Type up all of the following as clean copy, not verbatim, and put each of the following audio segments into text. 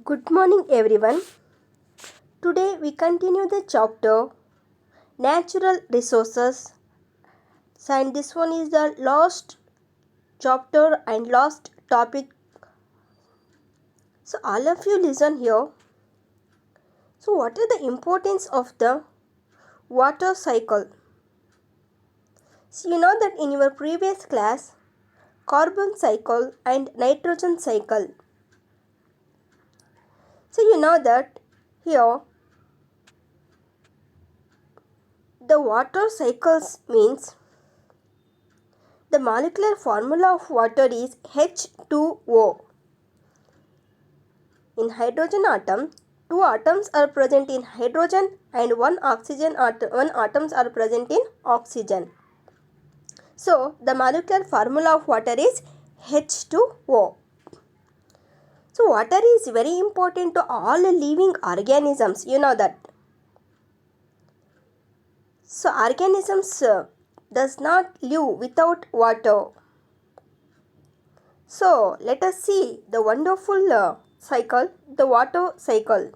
Good morning, everyone. Today we continue the chapter Natural Resources. And this one is the last chapter and last topic. So, all of you listen here. So, what is the importance of the water cycle? So, you know that in your previous class, carbon cycle and nitrogen cycle. So, you know that here the water cycles means the molecular formula of water is H2O. In hydrogen atom, two atoms are present in hydrogen and one atoms are present in oxygen. So, the molecular formula of water is H2O. So, water is very important to all living organisms. You know that. So, organisms does not live without water. So, let us see the wonderful cycle, the water cycle.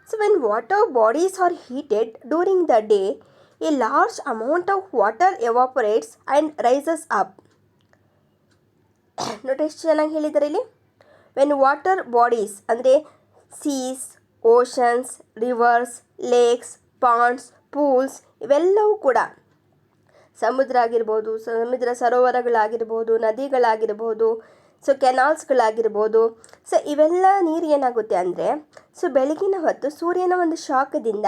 So, when water bodies are heated during the day, a large amount of water evaporates and rises up. ನೋಡಿ ಎಷ್ಟು ಚೆನ್ನಾಗಿ ಹೇಳಿದ್ದಾರೆ ಇಲ್ಲಿ. When water bodies ಅಂದರೆ seas, oceans, rivers, lakes, ponds, pools ಇವೆಲ್ಲವೂ ಕೂಡ ಸಮುದ್ರ ಆಗಿರ್ಬೋದು, ಸಮುದ್ರ ಸರೋವರಗಳಾಗಿರ್ಬೋದು, ನದಿಗಳಾಗಿರ್ಬೋದು, ಸೊ ಕೆನಾಲ್ಸ್ಗಳಾಗಿರ್ಬೋದು. ಸೊ ಇವೆಲ್ಲ ನೀರು ಏನಾಗುತ್ತೆ ಅಂದರೆ ಬೆಳಗಿನ ಹೊತ್ತು ಸೂರ್ಯನ ಒಂದು ಶಾಖದಿಂದ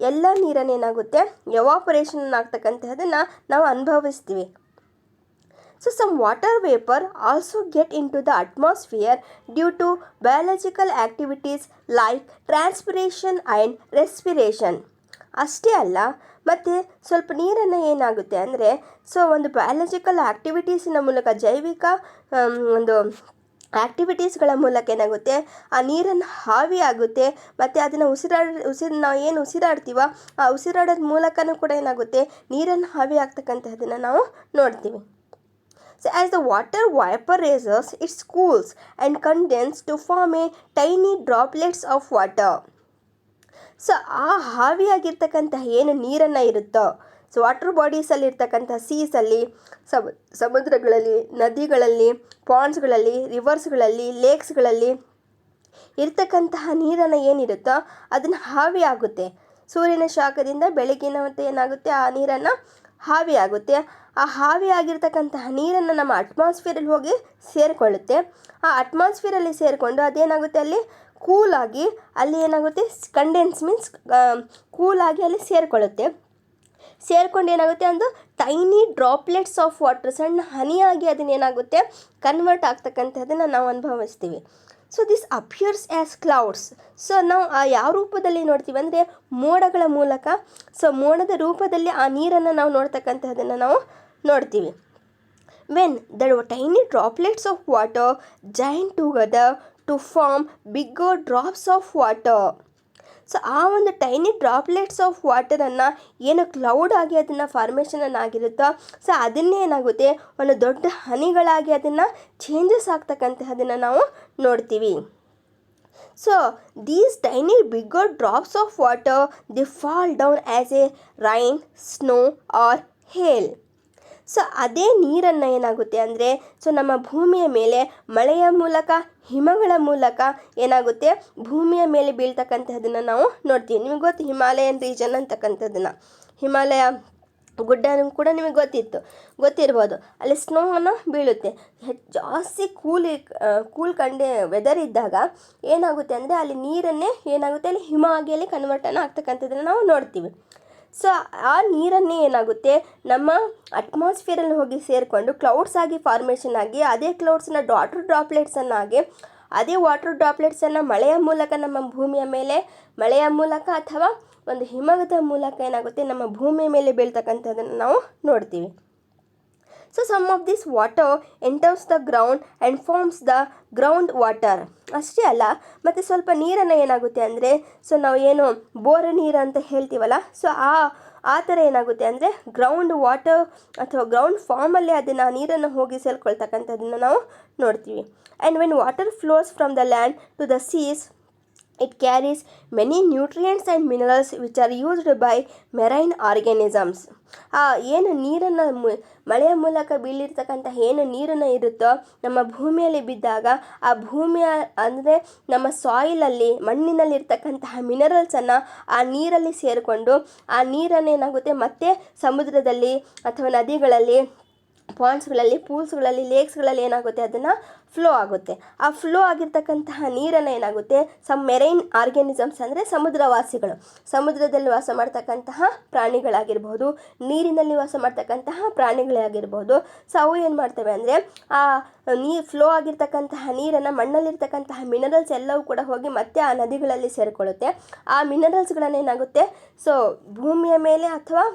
ಎಲ್ಲ ನೀರನ್ನು ಏನಾಗುತ್ತೆ ಎವಾಪರೇಷನ್ ಆಗ್ತಕ್ಕಂತಹದನ್ನು ನಾವು ಅನುಭವಿಸ್ತೀವಿ. So some water vapor also get into the atmosphere due to biological activities like transpiration and respiration. ಅಷ್ಟೇ ಅಲ್ಲ, ಮತ್ತು ಸ್ವಲ್ಪ ನೀರನ್ನು ಏನಾಗುತ್ತೆ ಅಂದರೆ ಒಂದು ಬಯಾಲಜಿಕಲ್ ಆ್ಯಕ್ಟಿವಿಟೀಸಿನ ಮೂಲಕ ಜೈವಿಕ ಒಂದು ಆ್ಯಕ್ಟಿವಿಟೀಸ್ಗಳ ಮೂಲಕ ಏನಾಗುತ್ತೆ ಆ ನೀರನ್ನು ಆವಿಯಾಗುತ್ತೆ ಮತ್ತು ಅದನ್ನು ನಾವು ಏನು ಉಸಿರಾಡ್ತೀವೋ ಆ ಉಸಿರಾಡೋದ ಮೂಲಕನೂ ಕೂಡ ಏನಾಗುತ್ತೆ ನೀರನ್ನು ಆವಿ ಆಗ್ತಕ್ಕಂತಹದನ್ನು ನಾವು ನೋಡ್ತೀವಿ. So as the water vaporizes, it cools and condenses to form a tiny droplets of water. So ಆ ಆವಿಯಾಗಿರ್ತಕ್ಕಂತಹ ಏನು ನೀರನ್ನು ಇರುತ್ತೋ ವಾಟರ್ ಬಾಡೀಸಲ್ಲಿ ಇರ್ತಕ್ಕಂಥ ಸೀಸಲ್ಲಿ, ಸಮುದ್ರಗಳಲ್ಲಿ, ನದಿಗಳಲ್ಲಿ, ಪಾಂಡ್ಸ್ಗಳಲ್ಲಿ, ರಿವರ್ಸ್ಗಳಲ್ಲಿ, ಲೇಕ್ಸ್ಗಳಲ್ಲಿ ಇರ್ತಕ್ಕಂತಹ ನೀರನ್ನು ಏನಿರುತ್ತೋ ಅದನ್ನು ಆವಿಯಾಗುತ್ತೆ. ಸೂರ್ಯನ ಶಾಖದಿಂದ ಬೆಳಗಿನ ಹೊತ್ತು ಏನಾಗುತ್ತೆ ಆ ನೀರನ್ನು ಆವಿಯಾಗುತ್ತೆ. ಆ ಆವಿಯಾಗಿರ್ತಕ್ಕಂತಹ ನೀರನ್ನು ನಮ್ಮ ಅಟ್ಮಾಸ್ಫಿಯರಲ್ಲಿ ಹೋಗಿ ಸೇರಿಕೊಳ್ಳುತ್ತೆ. ಆ ಅಟ್ಮಾಸ್ಫಿಯರಲ್ಲಿ ಸೇರಿಕೊಂಡು ಅದೇನಾಗುತ್ತೆ ಅಲ್ಲಿ ಕೂಲಾಗಿ ಅಲ್ಲಿ ಏನಾಗುತ್ತೆ ಕಂಡೆನ್ಸ್ ಮೀನ್ಸ್ ಕೂಲಾಗಿ ಅಲ್ಲಿ ಸೇರಿಕೊಂಡು ಏನಾಗುತ್ತೆ ಒಂದು ಟೈನಿ ಡ್ರಾಪ್ಲೆಟ್ಸ್ ಆಫ್ ವಾಟರ್, ಸಣ್ಣ ಹನಿಯಾಗಿ ಅದನ್ನೇನಾಗುತ್ತೆ ಕನ್ವರ್ಟ್ ಆಗ್ತಕ್ಕಂಥದ್ದನ್ನು ನಾವು ಅನುಭವಿಸ್ತೀವಿ. So this appears as clouds. So ನಾವು ಯಾವ ರೂಪದಲ್ಲಿ ನೋಡ್ತೀವಿ ಅಂದರೆ ಮೋಡಗಳ ಮೂಲಕ. ಸೊ ಮೋಡದ ರೂಪದಲ್ಲಿ ಆ ನೀರನ್ನು ನಾವು ನೋಡ್ತಕ್ಕಂಥದ್ದನ್ನು ನಾವು ನೋಡ್ತೀವಿ. When the tiny droplets of water join together to form bigger drops of water. So ಆ ಒಂದು ಟೈನಿ ಡ್ರಾಪ್ಲೆಟ್ಸ್ ಆಫ್ ವಾಟರನ್ನು ಏನು ಕ್ಲೌಡ್ ಆಗಿ ಅದನ್ನು ಫಾರ್ಮೇಷನ್ ಆಗಿರುತ್ತೋ ಸೊ ಅದನ್ನೇ ಏನಾಗುತ್ತೆ ಒಂದು ದೊಡ್ಡ ಹನಿಗಳಾಗಿ ಅದನ್ನು ಚೇಂಜಸ್ ಆಗ್ತಕ್ಕಂತಹದನ್ನು ನಾವು ನೋಡ್ತೀವಿ. So these tiny bigger drops of water they fall down as a rain, snow or hail. So ಅದೇ ನೀರನ್ನು ಏನಾಗುತ್ತೆ ಅಂದರೆ ನಮ್ಮ ಭೂಮಿಯ ಮೇಲೆ ಮಳೆಯ ಮೂಲಕ, ಹಿಮಗಳ ಮೂಲಕ ಏನಾಗುತ್ತೆ ಭೂಮಿಯ ಮೇಲೆ ಬೀಳ್ತಕ್ಕಂತಹದನ್ನು ನಾವು ನೋಡ್ತೀವಿ. ನಿಮಗೆ ಗೊತ್ತು ಹಿಮಾಲಯನ್ ರೀಜನ್ ಅಂತಕ್ಕಂಥದ್ದನ್ನು, ಹಿಮಾಲಯ ಗುಡ್ಡ ಕೂಡ ನಿಮಗೆ ಗೊತ್ತಿರ್ಬೋದು. ಅಲ್ಲಿ ಸ್ನೋವನ್ನು ಬೀಳುತ್ತೆ. ಜಾಸ್ತಿ ಕೂಲ್ ವೆದರ್ ಇದ್ದಾಗ ಏನಾಗುತ್ತೆ ಅಂದರೆ ಅಲ್ಲಿ ನೀರನ್ನೇ ಏನಾಗುತ್ತೆ ಅಲ್ಲಿ ಹಿಮ ಆಗಿ ಅಲ್ಲಿ ಕನ್ವರ್ಟನ್ನು ಆಗ್ತಕ್ಕಂಥದ್ದನ್ನು ನಾವು ನೋಡ್ತೀವಿ. ಸೊ ಆ ನೀರನ್ನೇ ಏನಾಗುತ್ತೆ ನಮ್ಮ ಅಟ್ಮಾಸ್ಫಿಯರಲ್ಲಿ ಹೋಗಿ ಸೇರಿಕೊಂಡು ಕ್ಲೌಡ್ಸ್ ಆಗಿ ಫಾರ್ಮೇಷನ್ ಆಗಿ ಅದೇ ಕ್ಲೌಡ್ಸನ್ನ ವಾಟರ್ ಡ್ರಾಪ್ಲೆಟ್ಸನ್ನಾಗಿ ಅದೇ ವಾಟರ್ ಡ್ರಾಪ್ಲೆಟ್ಸನ್ನು ಮಳೆಯ ಮೂಲಕ ನಮ್ಮ ಭೂಮಿಯ ಮೇಲೆ, ಮಳೆಯ ಮೂಲಕ ಅಥವಾ ಒಂದು ಹಿಮದ ಮೂಲಕ ಏನಾಗುತ್ತೆ ನಮ್ಮ ಭೂಮಿಯ ಮೇಲೆ ಬೀಳ್ತಕ್ಕಂಥದ್ದನ್ನು ನಾವು ನೋಡ್ತೀವಿ. So some of this water enters the ground and forms the ground water. ಅಷ್ಟೇ ಅಲ್ಲ, ಮತ್ತು ಸ್ವಲ್ಪ ನೀರನ್ನು ಏನಾಗುತ್ತೆ ಅಂದರೆ ನಾವು ಏನು ಬೋರ್ ನೀರು ಅಂತ ಹೇಳ್ತೀವಲ್ಲ, ಸೊ ಆ ಥರ ಏನಾಗುತ್ತೆ ಅಂದರೆ ಗ್ರೌಂಡ್ ವಾಟರ್ ಅಥವಾ ಗ್ರೌಂಡ್ ಫಾರ್ಮಲ್ಲಿ ಅದನ್ನು ನೀರನ್ನು ಹೋಗಿ ಸೇರ್ಕೊಳ್ತಕ್ಕಂಥದ್ದನ್ನು ನಾವು ನೋಡ್ತೀವಿ. And when water flows from the land to the seas, it carries many nutrients and minerals which are used by marine organisms. ಏನು ನೀರನ್ನು ಮಳೆಯ ಮೂಲಕ ಬೀಳಿರ್ತಕ್ಕಂಥ ಏನು ನೀರನ್ನು ಇರುತ್ತೋ ನಮ್ಮ ಭೂಮಿಯಲ್ಲಿ ಬಿದ್ದಾಗ ಆ ಭೂಮಿಯ ಅಂದರೆ ನಮ್ಮ ಸಾಯಿಲಲ್ಲಿ ಮಣ್ಣಿನಲ್ಲಿರ್ತಕ್ಕಂತಹ ಮಿನರಲ್ಸನ್ನು ಆ ನೀರಲ್ಲಿ ಸೇರಿಕೊಂಡು ಆ ನೀರನ್ನು ಏನಾಗುತ್ತೆ ಮತ್ತೆ ಸಮುದ್ರದಲ್ಲಿ ಅಥವಾ ನದಿಗಳಲ್ಲಿ, ಪಾಂಡ್ಸ್ಗಳಲ್ಲಿ, ಪೂಲ್ಸ್ಗಳಲ್ಲಿ, ಲೇಕ್ಸ್ಗಳಲ್ಲಿ ಏನಾಗುತ್ತೆ ಅದನ್ನು ಫ್ಲೋ ಆಗುತ್ತೆ. ಆ ಫ್ಲೋ ಆಗಿರ್ತಕ್ಕಂತಹ ನೀರನ್ನು ಏನಾಗುತ್ತೆ ಮೆರೈನ್ ಆರ್ಗ್ಯಾನಿಸಮ್ಸ್ ಅಂದರೆ ಸಮುದ್ರವಾಸಿಗಳು, ಸಮುದ್ರದಲ್ಲಿ ವಾಸ ಮಾಡ್ತಕ್ಕಂತಹ ಪ್ರಾಣಿಗಳಾಗಿರ್ಬೋದು, ನೀರಿನಲ್ಲಿ ವಾಸ ಮಾಡ್ತಕ್ಕಂತಹ ಪ್ರಾಣಿಗಳಾಗಿರ್ಬೋದು. ಸೊ ಅವು ಏನು ಮಾಡ್ತವೆ ಅಂದರೆ ಆ ಫ್ಲೋ ಆಗಿರ್ತಕ್ಕಂತಹ ನೀರನ್ನು, ಮಣ್ಣಲ್ಲಿರ್ತಕ್ಕಂತಹ ಮಿನರಲ್ಸ್ ಎಲ್ಲವೂ ಕೂಡ ಹೋಗಿ ಮತ್ತೆ ಆ ನದಿಗಳಲ್ಲಿ ಸೇರಿಕೊಳ್ಳುತ್ತೆ. ಆ ಮಿನರಲ್ಸ್ಗಳನ್ನು ಏನಾಗುತ್ತೆ ಸೊ ಭೂಮಿಯ ಮೇಲೆ ಅಥವಾ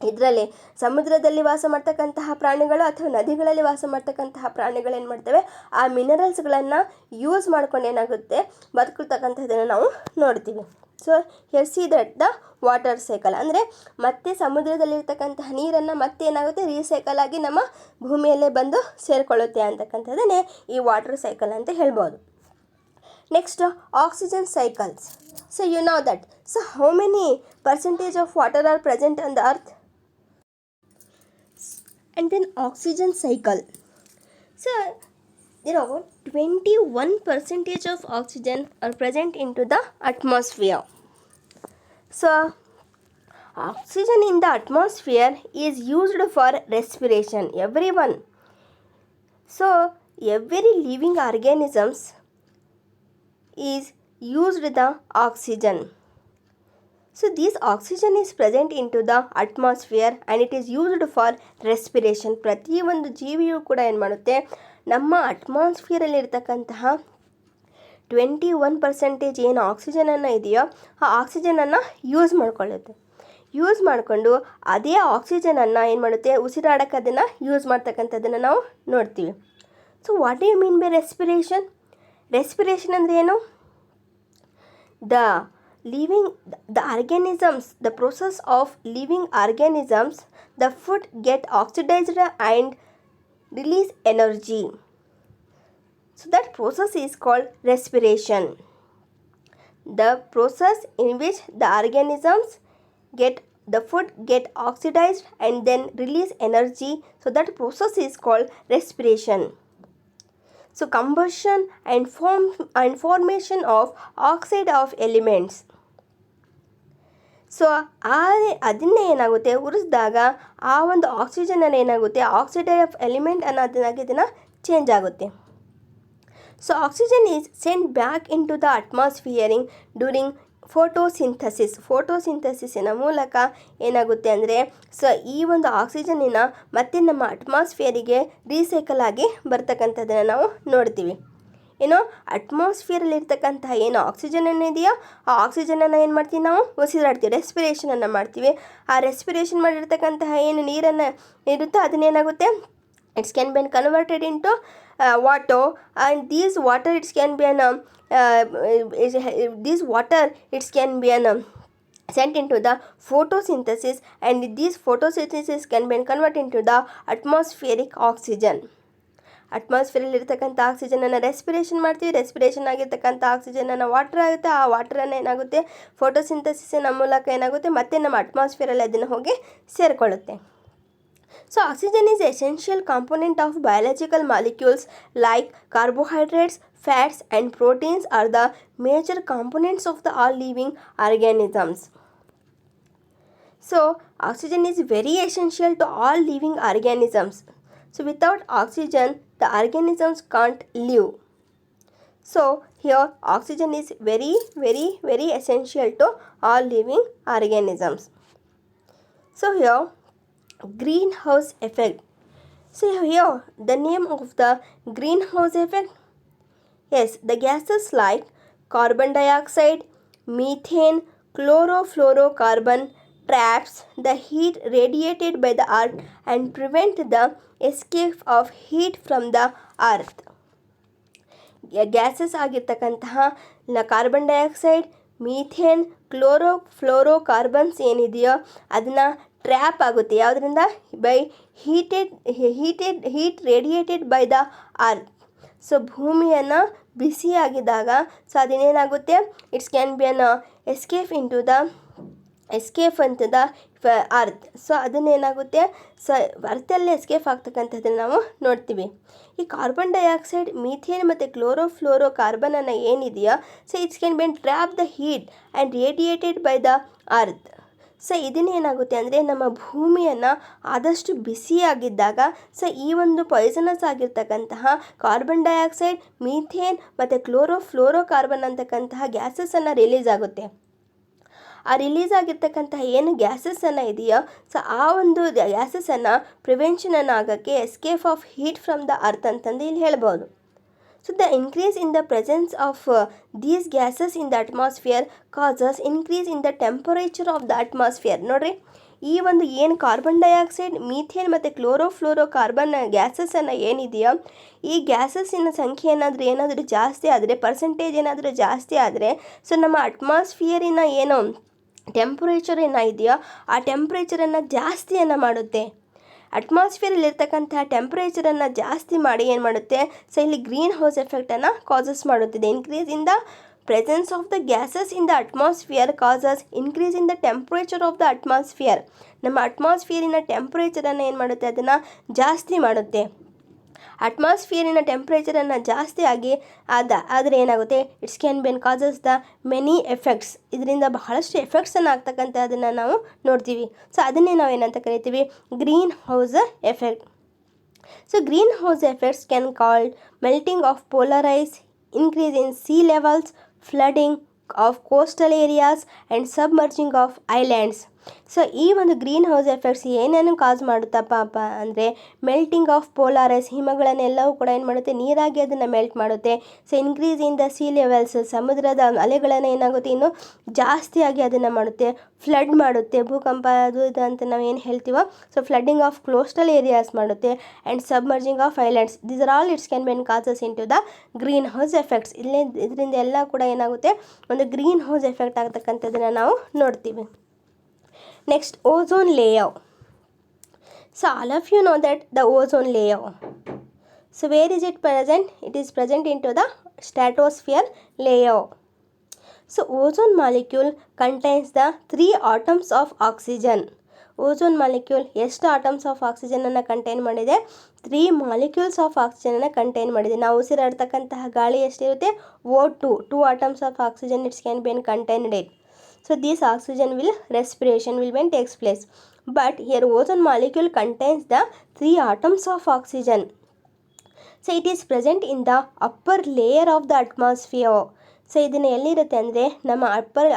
ಇದರಲ್ಲಿ ಸಮುದ್ರದಲ್ಲಿ ವಾಸ ಮಾಡ್ತಕ್ಕಂತಹ ಪ್ರಾಣಿಗಳು ಅಥವಾ ನದಿಗಳಲ್ಲಿ ವಾಸ ಮಾಡ್ತಕ್ಕಂತಹ ಪ್ರಾಣಿಗಳು ಏನು ಮಾಡ್ತವೆ ಆ ಮಿನರಲ್ಸ್ಗಳನ್ನು ಯೂಸ್ ಮಾಡ್ಕೊಂಡು ಏನಾಗುತ್ತೆ ಬದುಕತಕ್ಕಂಥದ್ದನ್ನು ನಾವು ನೋಡ್ತೀವಿ. So here see that the water cycle ಅಂದರೆ ಮತ್ತೆ ಸಮುದ್ರದಲ್ಲಿರ್ತಕ್ಕಂತಹ ನೀರನ್ನು ಮತ್ತೆ ಏನಾಗುತ್ತೆ ರೀಸೈಕಲ್ ಆಗಿ ನಮ್ಮ ಭೂಮಿಯಲ್ಲೇ ಬಂದು ಸೇರಿಕೊಳ್ಳುತ್ತೆ ಅಂತಕ್ಕಂಥದ್ದನ್ನೇ ಈ ವಾಟರ್ ಸೈಕಲ್ ಅಂತ ಹೇಳ್ಬೋದು. Next, oxygen cycles. So you know that. So how many percentage of water are present on the earth? And then oxygen cycle. So there are 21% of oxygen are present into the atmosphere. So oxygen in the atmosphere is used for respiration. Everyone. So every living organisms is used the oxygen. So this oxygen is present into the atmosphere and it is used for respiration. ಪ್ರತಿಯೊಂದು ಜೀವಿಯು ಕೂಡ ಏನು ಮಾಡುತ್ತೆ ನಮ್ಮ ಅಟ್ಮಾಸ್ಫಿಯರಲ್ಲಿರ್ತಕ್ಕಂತಹ 21% ಏನು ಆಕ್ಸಿಜನನ್ನು ಇದೆಯೋ ಆ ಆಕ್ಸಿಜನನ್ನು use ಮಾಡಿಕೊಂಡು ಅದೇ ಆಕ್ಸಿಜನನ್ನು ಏನು ಮಾಡುತ್ತೆ ಉಸಿರಾಡಕ್ಕೆ ಅದನ್ನು ಯೂಸ್ ಮಾಡ್ತಕ್ಕಂಥದ್ದನ್ನು ನಾವು ನೋಡ್ತೀವಿ. So what do you mean by respiration? Respiration ಅಂದರೆ ಏನು? The organisms, the process of living organisms, the food get oxidized and release energy. So that process is called respiration. The process in which the organisms the food get oxidized and then release energy. So that process is called respiration. So combustion and formation of oxide of elements. So ಅದನ್ನೇ ಏನಾಗುತ್ತೆ ಉರಿಸಿದಾಗ ಆ ಒಂದು oxygen ಏನಾಗುತ್ತೆ oxide of element ಅನ್ನೋದನ್ನಾಗಿ ಇದನ್ನು change ಆಗುತ್ತೆ. So oxygen is send back into the ಅಟ್ಮಾಸ್ಫಿಯರಿಂಗ್ during ಫೋಟೋಸಿಂಥಸಿಸಿನ ಮೂಲಕ ಏನಾಗುತ್ತೆ ಅಂದರೆ ಸೊ ಈ ಒಂದು ಆಕ್ಸಿಜನ್ನಿನ ಮತ್ತೆ ನಮ್ಮ ಅಟ್ಮಾಸ್ಫಿಯರಿಗೆ ರೀಸೈಕಲ್ ಆಗಿ ಬರ್ತಕ್ಕಂಥದ್ದನ್ನು ನಾವು ನೋಡ್ತೀವಿ. ಏನೋ ಅಟ್ಮಾಸ್ಫಿಯರಲ್ಲಿರ್ತಕ್ಕಂತಹ ಏನು ಆಕ್ಸಿಜನ್ ಇದೆಯೋ ಆ ಆಕ್ಸಿಜನನ್ನು ಏನು ಮಾಡ್ತೀವಿ ನಾವು ಉಸಿರಾಡ್ತೀವಿ, ರೆಸ್ಪಿರೇಷನನ್ನು ಮಾಡ್ತೀವಿ. ಆ ರೆಸ್ಪಿರೇಷನ್ ಮಾಡಿರ್ತಕ್ಕಂತಹ ಏನು ನೀರನ್ನು ಇರುತ್ತೋ ಅದನ್ನೇನಾಗುತ್ತೆ it's can be converted into water and these water it can be sent into the photosynthesis and this photosynthesis can be converted into the atmospheric oxygen. ಅಟ್ಮಾಸ್ಫಿಯರಲ್ಲಿರ್ತಕ್ಕಂಥ ಆಕ್ಸಿಜನನ್ನು ರೆಸ್ಪಿರೇಷನ್ ಮಾಡ್ತೀವಿ, ರೆಸ್ಪಿರೇಷನ್ ಆಗಿರ್ತಕ್ಕಂಥ ಆಕ್ಸಿಜನನ್ನು ವಾಟರ್ ಆಗುತ್ತೆ, ಆ ವಾಟರನ್ನು ಏನಾಗುತ್ತೆ ಫೋಟೋಸಿಂಥಸಿಸಿನ ಮೂಲಕ ಏನಾಗುತ್ತೆ ಮತ್ತೆ ನಮ್ಮ ಅಟ್ಮಾಸ್ಫಿಯರಲ್ಲಿ ಅದನ್ನು ಹೋಗಿ ಸೇರಿಕೊಳ್ಳುತ್ತೆ. So oxygen is essential component of biological molecules like carbohydrates, fats and proteins are the major components of the all living organisms. So oxygen is very essential to all living organisms. So without oxygen the organisms can't live. So here oxygen is very essential to all living organisms. So here greenhouse effect. So here the name of the greenhouse effect, yes, the gases like carbon dioxide, methane, chlorofluorocarbon traps the heat radiated by the earth and prevent the escape of heat from the earth. Gases ಆಗಿರ್ತಕ್ಕಂತಹ carbon dioxide, methane, chlorofluorocarbons ಏನಿದೆಯೋ ಅದನ್ನು trap ಆಗುತ್ತೆ ಯಾವುದರಿಂದ by heat radiated by the earth. So ಭೂಮಿಯನ್ನು ಬಿಸಿಯಾಗಿದ್ದಾಗ so ಅದೇನಾಗುತ್ತೆ, it's can be an escape into the earth. So ಅದನ್ನೇನಾಗುತ್ತೆ, so ಅರ್ಥಲ್ಲಿ ಎಸ್ಕೇಪ್ ಆಗ್ತಕ್ಕಂಥದ್ದನ್ನು ನಾವು ನೋಡ್ತೀವಿ. ಈ ಕಾರ್ಬನ್ ಡೈಆಕ್ಸೈಡ್, ಮೀಥೇನ್ ಮತ್ತು ಕ್ಲೋರೋಫ್ಲೋರೋ ಕಾರ್ಬನನ್ನು ಏನಿದೆಯಾ, so it's can be trap the heat and radiated by the earth. So ಇದನ್ನೇನಾಗುತ್ತೆ ಅಂದರೆ ನಮ್ಮ ಭೂಮಿಯನ್ನು ಆದಷ್ಟು ಬಿಸಿಯಾಗಿದ್ದಾಗ ಸೊ ಈ ಒಂದು ಪಾಯ್ಸನಸ್ ಆಗಿರ್ತಕ್ಕಂತಹ ಕಾರ್ಬನ್ ಡೈಆಕ್ಸೈಡ್, ಮೀಥೇನ್ ಮತ್ತು ಕ್ಲೋರೋಫ್ಲೋರೋ ಕಾರ್ಬನ್ ಅಂತಕ್ಕಂತಹ ಗ್ಯಾಸಸನ್ನು ರಿಲೀಸ್ ಆಗುತ್ತೆ. ಆ ರಿಲೀಸ್ ಆಗಿರ್ತಕ್ಕಂತಹ ಏನು ಗ್ಯಾಸಸನ್ನು ಇದೆಯೋ ಸೊ ಆ ಒಂದು ಗ್ಯಾಸಸನ್ನು ಪ್ರಿವೆನ್ಷನನ್ನು ಆಗೋಕ್ಕೆ escape of heat from the earth ಅಂತಂದು ಇಲ್ಲಿ ಹೇಳ್ಬೋದು. So the increase in the presence of these gases in the atmosphere causes increase in the temperature of the atmosphere. ನೋಡಿರಿ, ಈ ಒಂದು ಏನು ಕಾರ್ಬನ್ ಡೈಆಕ್ಸೈಡ್, ಮೀಥೇನ್ ಮತ್ತು ಕ್ಲೋರೋಫ್ಲೋರೋ ಕಾರ್ಬನ್ ಗ್ಯಾಸಸನ್ನು ಏನಿದೆಯೋ ಈ ಗ್ಯಾಸಸ್ಸಿನ ಸಂಖ್ಯೆ ಏನಾದರೂ ಜಾಸ್ತಿ ಆದರೆ, ಪರ್ಸೆಂಟೇಜ್ ಏನಾದರೂ ಜಾಸ್ತಿ ಆದರೆ ಸೊ ನಮ್ಮ ಅಟ್ಮಾಸ್ಫಿಯರಿನ ಏನು ಟೆಂಪರೇಚರ್ ಏನಿದೆಯೋ ಆ ಟೆಂಪ್ರೇಚರನ್ನು ಜಾಸ್ತಿಯನ್ನು ಮಾಡುತ್ತೆ. ಅಟ್ಮಾಸ್ಫಿಯರಲ್ಲಿರ್ತಕ್ಕಂತಹ ಟೆಂಪ್ರೇಚರನ್ನು ಜಾಸ್ತಿ ಮಾಡಿ ಏನು ಮಾಡುತ್ತೆ, ಸೊ ಇಲ್ಲಿ ಗ್ರೀನ್ ಹೌಸ್ ಎಫೆಕ್ಟನ್ನು ಕಾಸಸ್ ಮಾಡುತ್ತಿದೆ. Increase in the presence of the gases in the atmosphere causes increase in the temperature of the atmosphere. ನಮ್ಮ ಅಟ್ಮಾಸ್ಫಿಯರಿನ ಟೆಂಪ್ರೇಚರನ್ನು ಏನು ಮಾಡುತ್ತೆ, ಅದನ್ನು ಜಾಸ್ತಿ ಮಾಡುತ್ತೆ. ಅಟ್ಮಾಸ್ಫಿಯರಿನ ಟೆಂಪ್ರೇಚರನ್ನು ಜಾಸ್ತಿ ಆಗಿ ಆದರೆ ಏನಾಗುತ್ತೆ, it's can been causes the many effects. ಇದರಿಂದ ಬಹಳಷ್ಟು ಎಫೆಕ್ಟ್ಸನ್ನು ಆಗ್ತಕ್ಕಂಥದ್ದನ್ನು ನಾವು ನೋಡ್ತೀವಿ. ಸೊ ಅದನ್ನೇ ನಾವು ಏನಂತ ಕರಿತೀವಿ, greenhouse effect. So greenhouse effects can called melting of polar ice, increase in sea levels, flooding of coastal areas and submerging of islands. So ಈ ಒಂದು ಗ್ರೀನ್ ಹೌಸ್ ಎಫೆಕ್ಟ್ಸ್ ಏನೇನು ಕಾಸ್ ಮಾಡುತ್ತಪ್ಪ ಅಂದರೆ melting of polar ice, ಹಿಮಗಳನ್ನೆಲ್ಲವೂ ಕೂಡ ಏನು ಮಾಡುತ್ತೆ, ನೀರಾಗಿ ಅದನ್ನು ಮೆಲ್ಟ್ ಮಾಡುತ್ತೆ. So increase in the sea levels, ಸಮುದ್ರದ ಅಲೆಗಳನ್ನು ಏನಾಗುತ್ತೆ ಇನ್ನೂ ಜಾಸ್ತಿಯಾಗಿ ಅದನ್ನು ಮಾಡುತ್ತೆ. ಫ್ಲಡ್ ಮಾಡುತ್ತೆ, ಭೂಕಂಪ ಅದು ಇದು ಅಂತ ನಾವು ಏನು ಹೇಳ್ತೀವೋ so flooding of coastal areas ಮಾಡುತ್ತೆ and submerging of islands. These are all it's can been causes into the greenhouse effects. ಇದರಿಂದ ಎಲ್ಲ ಕೂಡ ಏನಾಗುತ್ತೆ, ಒಂದು ಗ್ರೀನ್ ಹೌಸ್ ಎಫೆಕ್ಟ್ ಆಗ್ತಕ್ಕಂಥದ್ದನ್ನು ನಾವು ನೋಡ್ತೀವಿ. Next, ozone layer. So all of you know that the ozone layer. So where is it present? It is present into the stratosphere layer. So ozone molecule contains the 3 atoms of oxygen. Ozone molecule ಎಷ್ಟು atoms of ಆಕ್ಸಿಜನನ್ನು contain ಮಾಡಿದೆ, 3 molecules of ಆಕ್ಸಿಜನನ್ನು contain ಮಾಡಿದೆ. ನಾವು ಉಸಿರಾಡ್ತಕ್ಕಂತಹ ಗಾಳಿ ಎಷ್ಟಿರುತ್ತೆ, O2, 2 atoms of oxygen it's can B contained it. So this oxygen respiration will be takes place. But here ozone molecule contains the 3 atoms of oxygen. So it is present in the upper layer of the atmosphere. So ಇದನ್ನು ಎಲ್ಲಿರುತ್ತೆ ಅಂದರೆ ನಮ್ಮ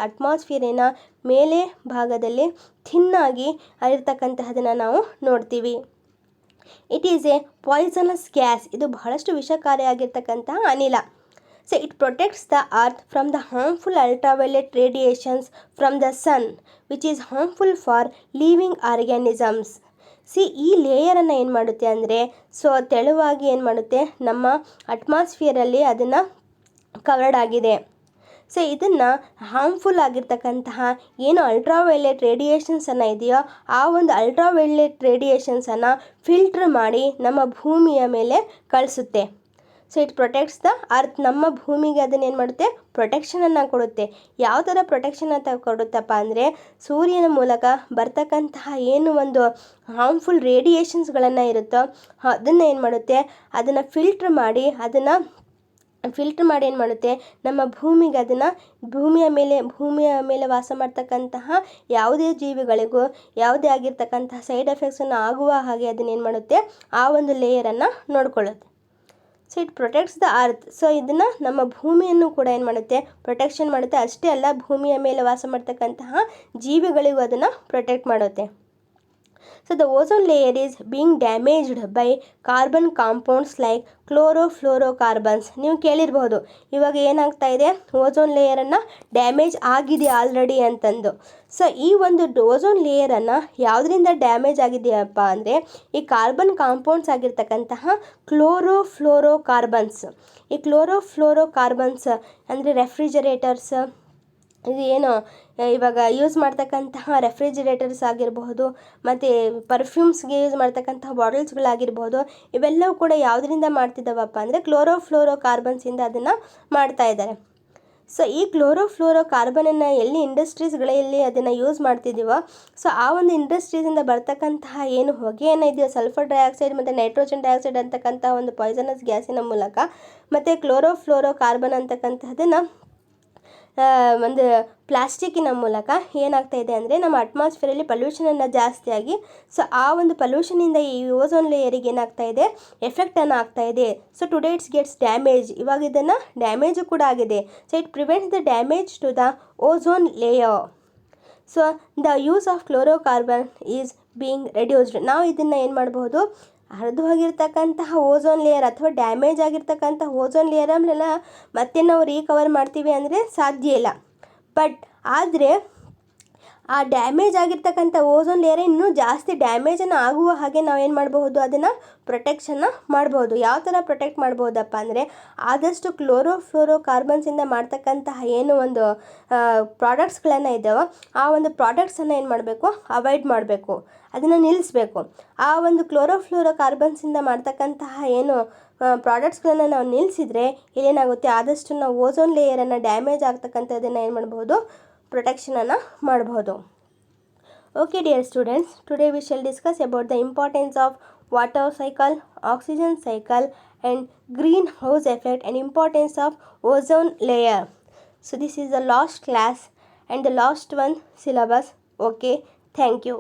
ಅಟ್ಮಾಸ್ಫಿಯರಿನ ಮೇಲೆ ಭಾಗದಲ್ಲಿ ಥಿನ್ನಾಗಿ ಇರತಕ್ಕಂತಹದನ್ನು ನಾವು ನೋಡ್ತೀವಿ. It is A poisonous gas. ಇದು ಬಹಳಷ್ಟು ವಿಷಕಾರಿಯಾಗಿರ್ತಕ್ಕಂತಹ ಅನಿಲ. So it protects the earth from the harmful ultraviolet radiations from the sun, which is harmful for living organisms. ಈ ಲೇಯರನ್ನು ಏನು ಮಾಡುತ್ತೆ ಅಂದರೆ ಸೊ ತೆಳುವಾಗಿ ಏನು ಮಾಡುತ್ತೆ, ನಮ್ಮ ಅಟ್ಮಾಸ್ಫಿಯರಲ್ಲಿ ಅದನ್ನು ಕವರ್ಡ್ ಆಗಿದೆ. ಸೊ ಇದನ್ನು ಹಾರ್ಮ್ಫುಲ್ ಆಗಿರ್ತಕ್ಕಂತಹ ಏನು ಅಲ್ಟ್ರಾವೈಲೆಟ್ ರೇಡಿಯೇಷನ್ಸನ್ನು ಇದೆಯೋ ಆ ಒಂದು ಅಲ್ಟ್ರಾವೈಲೆಟ್ ರೇಡಿಯೇಷನ್ಸನ್ನು ಫಿಲ್ಟ್ರ್ ಮಾಡಿ ನಮ್ಮ ಭೂಮಿಯ ಮೇಲೆ ಕಳಿಸುತ್ತೆ. So it protects the earth. ನಮ್ಮ ಭೂಮಿಗೆ ಅದನ್ನು ಏನು ಮಾಡುತ್ತೆ, ಪ್ರೊಟೆಕ್ಷನನ್ನು ಕೊಡುತ್ತೆ. ಯಾವ ಥರ ಪ್ರೊಟೆಕ್ಷನ್ ಅಂತ ಕೊಡುತ್ತಪ್ಪ ಅಂದರೆ ಸೂರ್ಯನ ಮೂಲಕ ಬರ್ತಕ್ಕಂತಹ ಏನು ಒಂದು ಹಾರ್ಮ್ಫುಲ್ ರೇಡಿಯೇಷನ್ಸ್ಗಳನ್ನು ಇರುತ್ತೋ ಅದನ್ನು ಏನು ಮಾಡುತ್ತೆ, ಅದನ್ನು ಫಿಲ್ಟ್ರ್ ಮಾಡಿ ಏನು ಮಾಡುತ್ತೆ, ನಮ್ಮ ಭೂಮಿಗೆ ಅದನ್ನು ಭೂಮಿಯ ಮೇಲೆ ವಾಸ ಮಾಡ್ತಕ್ಕಂತಹ ಯಾವುದೇ ಜೀವಿಗಳಿಗೂ ಯಾವುದೇ ಆಗಿರ್ತಕ್ಕಂತಹ ಸೈಡ್ ಎಫೆಕ್ಟ್ಸನ್ನು ಆಗುವ ಹಾಗೆ ಅದನ್ನೇನು ಮಾಡುತ್ತೆ, ಆ ಒಂದು ಲೇಯರನ್ನು ನೋಡ್ಕೊಳ್ಳುತ್ತೆ. So it protects the earth. So ಇದನ್ನು ನಮ್ಮ ಭೂಮಿಯನ್ನು ಕೂಡ ಏನು ಮಾಡುತ್ತೆ, ಪ್ರೊಟೆಕ್ಷನ್ ಮಾಡುತ್ತೆ. ಅಷ್ಟೇ ಅಲ್ಲ, ಭೂಮಿಯ ಮೇಲೆ ವಾಸ ಮಾಡ್ತಕ್ಕಂತಹ ಜೀವಿಗಳಿಗೂ ಅದನ್ನು ಪ್ರೊಟೆಕ್ಟ್ ಮಾಡುತ್ತೆ. So the ozone layer is being damaged by carbon compounds like chlorofluorocarbons. ನೀವು ಕೇಳಿರ್ಬೋದು ಇವಾಗ ಏನಾಗ್ತಾ ಇದೆ, ಓಝೋನ್ ಲೇಯರನ್ನು ಡ್ಯಾಮೇಜ್ ಆಗಿದೆ ಆಲ್ರೆಡಿ ಅಂತಂದು. ಸೊ ಈ ಒಂದು ಓಝೋನ್ ಲೇಯರನ್ನು ಯಾವುದರಿಂದ ಡ್ಯಾಮೇಜ್ ಆಗಿದೆಯಪ್ಪ ಅಂದರೆ ಈ ಕಾರ್ಬನ್ ಕಾಂಪೌಂಡ್ಸ್ ಆಗಿರ್ತಕ್ಕಂತಹ ಕ್ಲೋರೋಫ್ಲೋರೋಕಾರ್ಬನ್ಸ್. ಈ ಕ್ಲೋರೋಫ್ಲೋರೋಕಾರ್ಬನ್ಸ್ ಅಂದರೆ ರೆಫ್ರಿಜರೇಟರ್ಸ್, ಇದು ಏನು ಇವಾಗ ಯೂಸ್ ಮಾಡ್ತಕ್ಕಂತಹ ರೆಫ್ರಿಜಿರೇಟರ್ಸ್ ಆಗಿರಬಹುದು, ಮತ್ತು ಪರ್ಫ್ಯೂಮ್ಸ್ಗೆ ಯೂಸ್ ಮಾಡ್ತಕ್ಕಂತಹ ಬಾಟಲ್ಸ್ಗಳಾಗಿರ್ಬೋದು, ಇವೆಲ್ಲವೂ ಕೂಡ ಯಾವುದರಿಂದ ಮಾಡ್ತಿದ್ದಾವಪ್ಪ ಅಂದರೆ ಕ್ಲೋರೋಫ್ಲೋರೋ ಕಾರ್ಬನ್ಸಿಂದ ಅದನ್ನು ಮಾಡ್ತಾ ಇದ್ದಾರೆ. ಸೊ ಈ ಕ್ಲೋರೋಫ್ಲೋರೋ ಕಾರ್ಬನನ್ನು ಎಲ್ಲಿ ಇಂಡಸ್ಟ್ರೀಸ್ಗಳಲ್ಲಿ ಅದನ್ನು ಯೂಸ್ ಮಾಡ್ತಿದ್ದೀವೋ, ಸೊ ಆ ಒಂದು ಇಂಡಸ್ಟ್ರೀಸಿಂದ ಬರ್ತಕ್ಕಂತಹ ಏನು ಹೊಗೆಯನ್ನು ಇದೆಯೋ ಸಲ್ಫರ್ ಡೈಆಕ್ಸೈಡ್ ಮತ್ತು ನೈಟ್ರೋಜನ್ ಡೈಆಕ್ಸೈಡ್ ಅಂತಕ್ಕಂಥ ಒಂದು ಪಾಯ್ಸನಸ್ ಗ್ಯಾಸಿನ ಮೂಲಕ ಮತ್ತು ಕ್ಲೋರೋಫ್ಲೋರೋ ಕಾರ್ಬನ್ ಅಂತಕ್ಕಂತಹದನ್ನು ಒಂದು ಪ್ಲಾಸ್ಟಿಕ್ಕಿನ ಮೂಲಕ ಏನಾಗ್ತಾ ಇದೆ ಅಂದರೆ ನಮ್ಮ ಅಟ್ಮಾಸ್ಫಿಯರಲ್ಲಿ ಪಲ್ಯೂಷನನ್ನು ಜಾಸ್ತಿಯಾಗಿ, ಸೊ ಆ ಒಂದು ಪಲ್ಯೂಷನಿಂದ ಈ ಓಝೋನ್ ಲೇಯರಿಗೆ ಏನಾಗ್ತಾ ಇದೆ, ಎಫೆಕ್ಟನ್ನು ಆಗ್ತಾ ಇದೆ. So today it's gets damage, ಇವಾಗ ಇದನ್ನು ಡ್ಯಾಮೇಜು ಕೂಡ ಆಗಿದೆ. So it prevents the damage to the ozone layer. So the use of chlorocarbon is being reduced. ನಾವು ಇದನ್ನು ಏನು ಮಾಡಬಹುದು, ಹರಿದು ಹೋಗಿರ್ತಕ್ಕಂತಹ ಓಝೋನ್ ಲೇಯರ್ ಅಥವಾ ಡ್ಯಾಮೇಜ್ ಆಗಿರ್ತಕ್ಕಂಥ ಓಝೋನ್ ಲೇಯರ್ ಆಮೇಲೆಲ್ಲ ಮತ್ತೆ ನಾವು ರೀಕವರ್ ಮಾಡ್ತೀವಿ ಅಂದರೆ ಸಾಧ್ಯ ಇಲ್ಲ. ಬಟ್ ಆದರೆ ಆ ಡ್ಯಾಮೇಜ್ ಆಗಿರ್ತಕ್ಕಂಥ ಓಝೋನ್ ಲೇಯರ್ ಇನ್ನೂ ಜಾಸ್ತಿ ಡ್ಯಾಮೇಜನ್ನು ಆಗುವ ಹಾಗೆ ನಾವು ಏನು ಮಾಡಬಹುದು, ಅದನ್ನು ಪ್ರೊಟೆಕ್ಷನ್ನ ಮಾಡ್ಬೋದು. ಯಾವ ಥರ ಪ್ರೊಟೆಕ್ಟ್ ಮಾಡ್ಬೋದಪ್ಪ ಅಂದರೆ ಆದಷ್ಟು ಕ್ಲೋರೋಫ್ಲೋರೋ ಕಾರ್ಬನ್ಸಿಂದ ಮಾಡ್ತಕ್ಕಂತಹ ಏನು ಒಂದು ಪ್ರಾಡಕ್ಟ್ಸ್ಗಳನ್ನು ಇದ್ದಾವೋ ಆ ಒಂದು ಪ್ರಾಡಕ್ಟ್ಸನ್ನು ಏನು ಮಾಡಬೇಕು, ಅವಾಯ್ಡ್ ಮಾಡಬೇಕು, ಅದನ್ನು ನಿಲ್ಲಿಸಬೇಕು. ಆ ಒಂದು ಕ್ಲೋರೋಫ್ಲೋರೋ ಕಾರ್ಬನ್ಸಿಂದ ಮಾಡ್ತಕ್ಕಂತಹ ಏನು ಪ್ರಾಡಕ್ಟ್ಸ್ಗಳನ್ನು ನಾವು ನಿಲ್ಲಿಸಿದರೆ ಇಲ್ಲೇನಾಗುತ್ತೆ, ಆದಷ್ಟು ನಾವು ಓಝೋನ್ ಲೇಯರನ್ನು ಡ್ಯಾಮೇಜ್ ಆಗ್ತಕ್ಕಂಥದ್ದನ್ನು ಏನು ಮಾಡ್ಬೋದು, ಪ್ರೊಟೆಕ್ಷನನ್ನು ಮಾಡಬಹುದು. Okay dear students, today we shall discuss about the importance of water cycle, oxygen cycle and greenhouse effect and importance of ozone layer. So this is the last class and the last one syllabus. Okay, thank you.